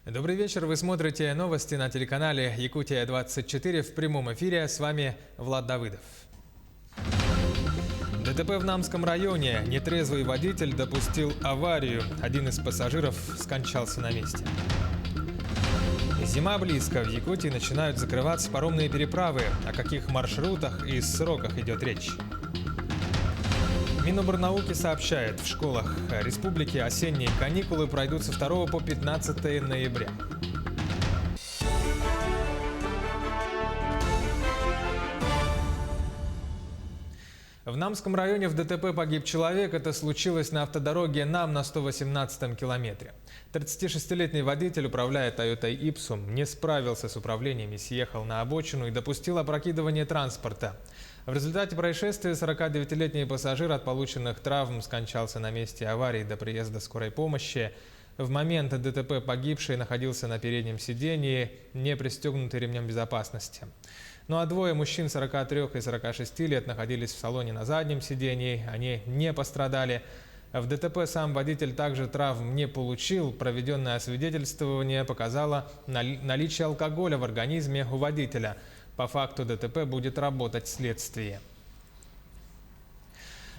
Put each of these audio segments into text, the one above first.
Добрый вечер, вы смотрите новости на телеканале Якутия-24 в прямом эфире. С вами Влад Давыдов. ДТП в Намском районе. Нетрезвый водитель допустил аварию. Один из пассажиров скончался на месте. Зима близко. В Якутии начинают закрываться паромные переправы. О каких маршрутах и сроках идет речь? Миноборнауки сообщает, в школах республики осенние каникулы пройдут со 2 по 15 ноября. В Намском районе в ДТП погиб человек. Это случилось на автодороге Нам на 118-м километре. 36-летний водитель, управляя Toyota Ipsum, не справился с управлением и съехал на обочину и допустил опрокидывание транспорта. В результате происшествия 49-летний пассажир от полученных травм скончался на месте аварии до приезда скорой помощи. В момент ДТП погибший находился на переднем сидении, не пристегнутый ремнем безопасности. Ну а двое мужчин 43 и 46 лет находились в салоне на заднем сидении, они не пострадали. В ДТП сам водитель также травм не получил. Проведенное освидетельствование показало наличие алкоголя в организме у водителя. По факту ДТП будет работать следствие.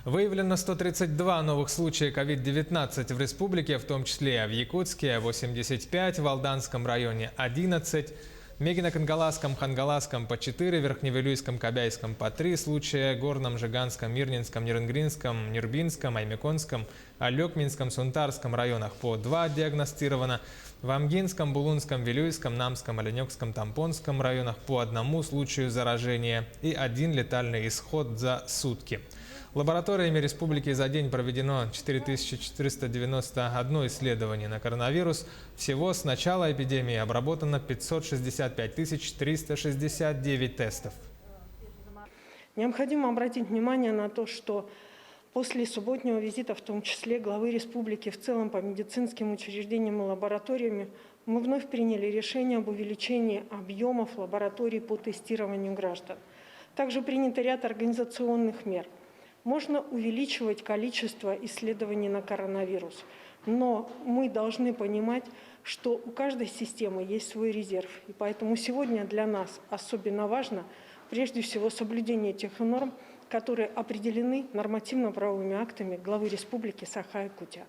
Выявлено 132 новых случая COVID-19 в республике, в том числе в Якутске 85, в Алданском районе 11, Мегино-Кангаласском, Хангаласском по 4, Верхневилюйском, Кобяйском по 3 случая, Горном, Жиганском, Мирнинском, Неренгринском, Нюрбинском, Аймеконском, Алекминском, Сунтарском районах по 2 диагностировано, в Амгинском, Булунском, Вилюйском, Намском, Оленёкском, Тампонском районах по 1 случаю заражения и 1 летальный исход за сутки. Лабораториями республики за день проведено 4491 исследование на коронавирус. Всего с начала эпидемии обработано 565 369 тестов. Необходимо обратить внимание на то, что после субботнего визита, в том числе главы республики в целом по медицинским учреждениям и лабораториями, мы вновь приняли решение об увеличении объемов лабораторий по тестированию граждан. Также принят ряд организационных мер. Можно увеличивать количество исследований на коронавирус, но мы должны понимать, что у каждой системы есть свой резерв. И поэтому сегодня для нас особенно важно, прежде всего, соблюдение тех норм, которые определены нормативно-правовыми актами главы республики Саха-Якутия.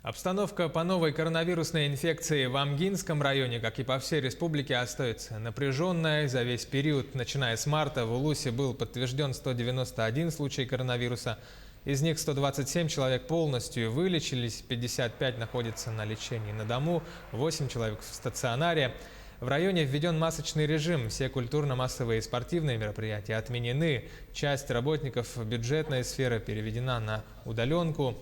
Обстановка по новой коронавирусной инфекции в Амгинском районе, как и по всей республике, остается напряженной. За весь период, начиная с марта, в Улусе был подтвержден 191 случай коронавируса. Из них 127 человек полностью вылечились, 55 находятся на лечении на дому, 8 человек в стационаре. В районе введен масочный режим, все культурно-массовые и спортивные мероприятия отменены. Часть работников бюджетной сферы переведена на удаленку.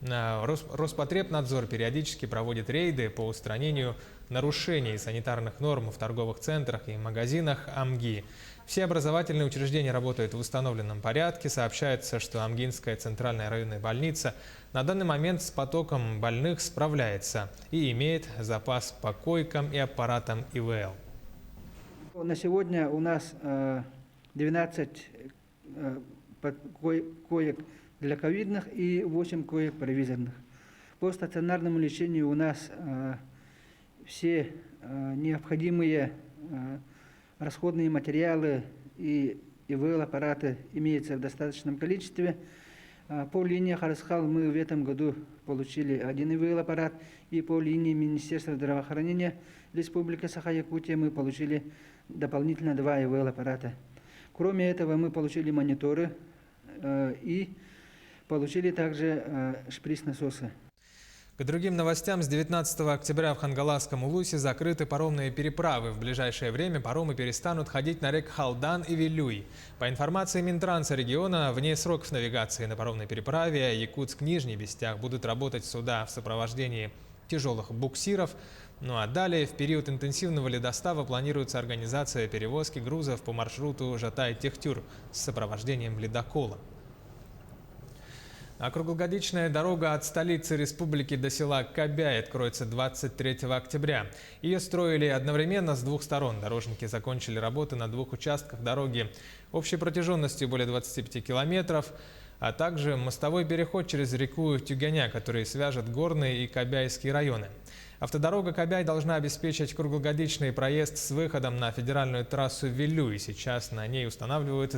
Роспотребнадзор периодически проводит рейды по устранению нарушений санитарных норм в торговых центрах и магазинах Амги. Все образовательные учреждения работают в установленном порядке. Сообщается, что Амгинская центральная районная больница на данный момент с потоком больных справляется и имеет запас по койкам и аппаратам ИВЛ. На сегодня у нас 12 коек для ковидных и 8 коек провизорных. По стационарному лечению у нас все необходимые расходные материалы и ИВЛ-аппараты имеются в достаточном количестве. По линии Харасхал мы в этом году получили 1 ИВЛ-аппарат, и по линии Министерства здравоохранения Республики Саха-Якутия мы получили дополнительно 2 ИВЛ-аппарата. Кроме этого мы получили мониторы и получили также шприц-насосы. К другим новостям, с 19 октября в Хангаласском Улусе закрыты паромные переправы. В ближайшее время паромы перестанут ходить на рек Халдан и Вилюй. По информации Минтранса региона, вне сроков навигации на паромной переправе Якутск-Нижний Бестях будут работать суда в сопровождении тяжелых буксиров. Ну а далее, в период интенсивного ледостава, планируется организация перевозки грузов по маршруту Жатай-Техтюр с сопровождением ледокола. А круглогодичная дорога от столицы республики до села Кобяй откроется 23 октября. Ее строили одновременно с 2 сторон. Дорожники закончили работы на 2 участках дороги общей протяженностью более 25 километров. а также мостовой переход через реку Тюганя, который свяжет Горный и Кобяйские районы. Автодорога Кобяй должна обеспечить круглогодичный проезд с выходом на федеральную трассу Вилюй. Сейчас на ней устанавливают